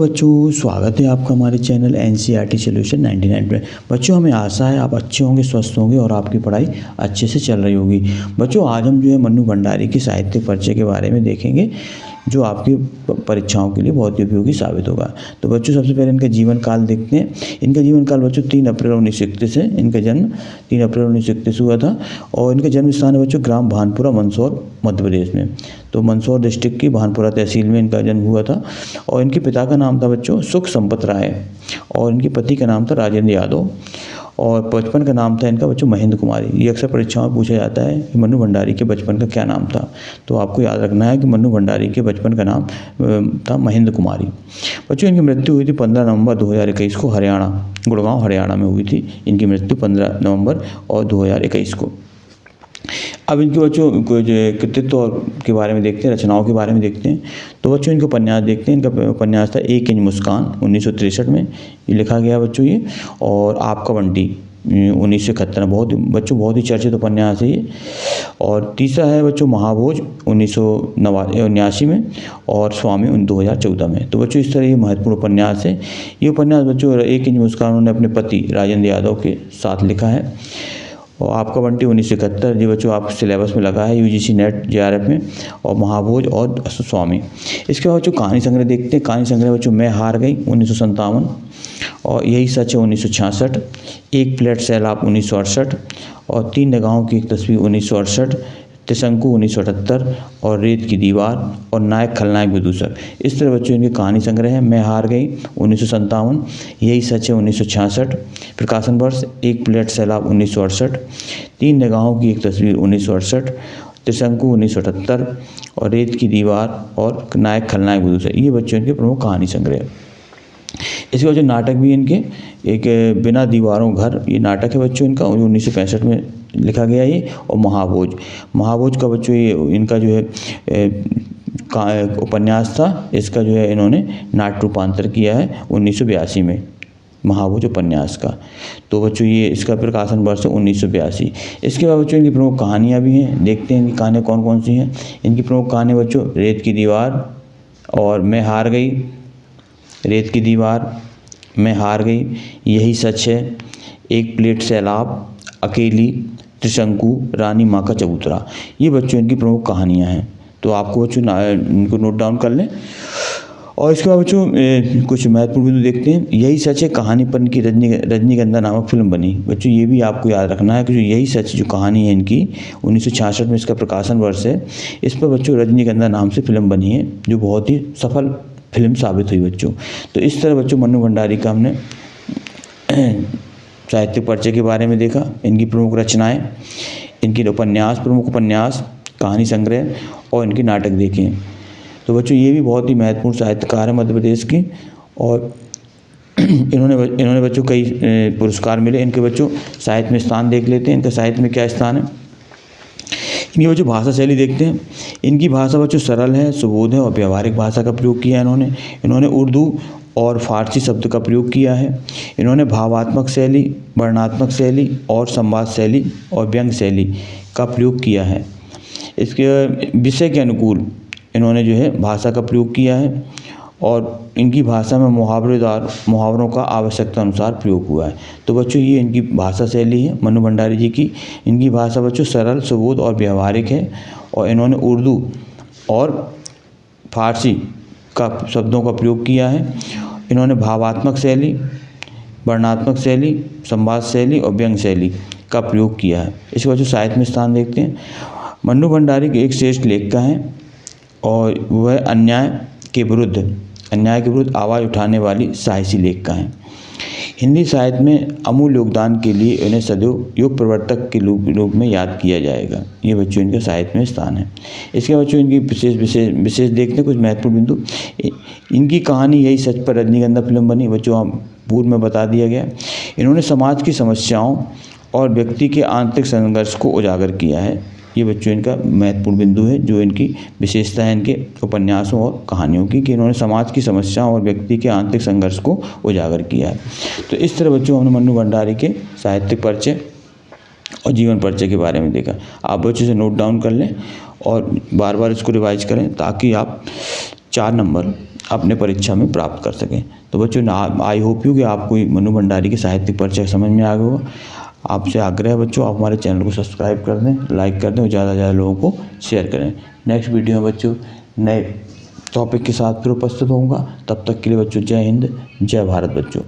बच्चों, स्वागत है आपका हमारे चैनल एनसीईआरटी सॉल्यूशन 99 पे। बच्चों, हमें आशा है आप अच्छे होंगे, स्वस्थ होंगे और आपकी पढ़ाई अच्छे से चल रही होगी। बच्चों, आज हम जो है मन्नू भंडारी की साहित्यिक परिचय के बारे में देखेंगे, जो आपकी परीक्षाओं के लिए बहुत ही उपयोगी साबित होगा। तो बच्चों, सबसे पहले इनका जीवन काल देखते हैं। इनका जीवन काल बच्चों 3 अप्रैल 1931 है। इनका जन्म 3 अप्रैल 1931 हुआ था और इनका जन्म स्थान है बच्चों ग्राम भानपुरा, मंदसौर, मध्य प्रदेश में। तो मंदसौर डिस्ट्रिक्ट की भानपुरा तहसील में इनका जन्म हुआ था। और इनके पिता का नाम था बच्चों सुख संपत राय और इनके पति का नाम था राजेंद्र यादव और बचपन का नाम था इनका बच्चों महेंद्र कुमारी। ये अक्सर परीक्षाओं में पूछा जाता है कि मन्नू भंडारी के बचपन का क्या नाम था। तो आपको याद रखना है कि मन्नू भंडारी के बचपन का नाम था महेंद्र कुमारी। बच्चों, इनकी मृत्यु हुई थी 15 नवंबर 2021 को हरियाणा, गुड़गांव हरियाणा में हुई थी। इनकी मृत्यु 15 नवंबर और 2021 को। अब इनके बच्चों को जो कृतित्व और के बारे में देखते हैं, रचनाओं के बारे में देखते हैं। तो बच्चों, इनका उपन्यास देखते हैं। इनका उपन्यास था एक इंच मुस्कान 1963 में ये लिखा गया बच्चों ये। और आपका बंटी 1971 बहुत ही चर्चित उपन्यास है ये। और तीसरा है बच्चों महाभोज 1979 में और स्वामी 2014 में। तो बच्चों, इस तरह ये महत्वपूर्ण उपन्यास है। ये उपन्यास बच्चों एक इंच मुस्कान उन्होंने अपने पति राजेंद्र यादव के साथ लिखा है। और आपका बंटी 1971 जी बच्चों आपके सिलेबस में लगा है यूजीसी नेट जेआरएफ में। और महाभोज और स्वामी। इसके बाद बच्चों कहानी संग्रह देखते हैं। कहानी संग्रह बच्चों मैं हार गई 1957 और यही सच है 1966, एक प्लेट सैलाब 1968 और 3 निगाहों की एक तस्वीर 1968, त्रिशंकु 1978 और रेत की दीवार और नायक खलनायक विदूषक। इस तरह बच्चों इनके कहानी संग्रह है। मैं हार गई 1957, यही सच है 1966, प्रकाशन वर्ष एक प्लेट सैलाब 1968, 3 निगाहों की एक तस्वीर 1968, त्रिशंकु 1978 और रेत की दीवार और नायक खलनायक विदूषक। ये बच्चों इनके प्रमुख कहानी संग्रह। इसके बाद जो नाटक भी इनके एक बिना दीवारों घर, ये नाटक है बच्चों इनका 1965 में लिखा गया ये। और महाभोज का बच्चों ये इनका जो है उपन्यास था। इसका जो है इन्होंने नाट्य रूपांतर किया है 1982 में महाभोज उपन्यास का। तो बच्चों ये इसका प्रकाशन वर्ष है 1982। इसके बाद बच्चों इनकी प्रमुख कहानियाँ भी हैं। देखते हैं इनकी कहानियाँ कौन कौन सी हैं। इनकी प्रमुख कहानी बच्चों रेत की दीवार और मैं हार गई, रेत की दीवार, मैं हार गई, यही सच है, एक प्लेट सैलाब, अकेली, त्रिशंकु, रानी माँ का चबूतरा। ये बच्चों इनकी प्रमुख कहानियाँ हैं। तो आपको बच्चों इनको नोट डाउन कर लें। और इसके बाद बच्चों कुछ महत्वपूर्ण बिंदु देखते हैं। यही सच है कहानी पर इनकी रजनीगंधा नामक फिल्म बनी। बच्चों, ये भी आपको याद रखना है कि जो यही सच जो कहानी है इनकी 1966 में इसका प्रकाशन वर्ष है। इस पर बच्चों रजनीगंधा नाम से फिल्म बनी है, जो बहुत ही सफल फिल्म साबित हुई बच्चों। तो इस तरह बच्चों मन्नू भंडारी का हमने साहित्यिक परिचय के बारे में देखा, इनकी प्रमुख रचनाएं, इनकी प्रमुख उपन्यास, कहानी संग्रह और इनके नाटक देखें। तो बच्चों, ये भी बहुत ही महत्वपूर्ण साहित्यकार है मध्य प्रदेश की। और इन्होंने बच्चों कई पुरस्कार मिले। इनके बच्चों साहित्य में स्थान देख लेते हैं। इनका साहित्य में क्या स्थान है। इनकी बच्चों भाषा शैली देखते हैं। इनकी भाषा बच्चों सरल है, सुबोध है और व्यवहारिक भाषा का प्रयोग किया है इन्होंने उर्दू और फारसी शब्द का प्रयोग किया है। इन्होंने भावात्मक शैली, वर्णनात्मक शैली और संवाद शैली और व्यंग्य शैली का प्रयोग किया है। इसके विषय के अनुकूल इन्होंने जो है भाषा का प्रयोग किया है। और इनकी भाषा में मुहावरों का आवश्यकता अनुसार प्रयोग हुआ है। तो बच्चों, ये इनकी भाषा शैली है मन्नू भंडारी जी की। इनकी भाषा बच्चों सरल, सुबोध और व्यवहारिक है। और इन्होंने उर्दू और फारसी का शब्दों का प्रयोग किया है। इन्होंने भावात्मक शैली, वर्णनात्मक शैली, संवाद शैली और व्यंग्य शैली का प्रयोग किया है। इसके बाद साहित्य में स्थान देखते हैं। मन्नू भंडारी के एक श्रेष्ठ लेखिका हैं और वह अन्याय के विरुद्ध आवाज़ उठाने वाली साहसी लेखिका हैं। हिंदी साहित्य में अमूल्य योगदान के लिए इन्हें सदैव युग प्रवर्तक के रूप में याद किया जाएगा। ये बच्चों इनके साहित्य में स्थान है। इसके बच्चों इनकी विशेष देखते हैं कुछ महत्वपूर्ण बिंदु। इनकी कहानी यही सच पर रजनीगंधा फिल्म बनी। बच्चों पूर्व में बता दिया गया। इन्होंने समाज की समस्याओं और व्यक्ति के आंतरिक संघर्ष को उजागर किया है। ये बच्चों इनका महत्वपूर्ण बिंदु है, जो इनकी विशेषता है इनके उपन्यासों और कहानियों की, कि इन्होंने समाज की समस्याओं और व्यक्ति के आंतरिक संघर्ष को उजागर किया है। तो इस तरह बच्चों हमने मन्नू भंडारी के साहित्यिक परिचय और जीवन परिचय के बारे में देखा। आप बच्चों से नोट डाउन कर लें और बार बार इसको रिवाइज करें, ताकि आप 4 नंबर अपने परीक्षा में प्राप्त कर सकें। तो बच्चों आई होप यू कि आपको मनु भंडारी के साहित्यिक परिचय समझ में आ गया होगा। आपसे आग्रह है बच्चों, आप हमारे चैनल को सब्सक्राइब कर दें, लाइक कर दें और ज़्यादा से ज़्यादा लोगों को शेयर करें। नेक्स्ट वीडियो में बच्चों नए टॉपिक के साथ फिर उपस्थित होऊंगा। तब तक के लिए बच्चों जय हिंद, जय भारत बच्चों।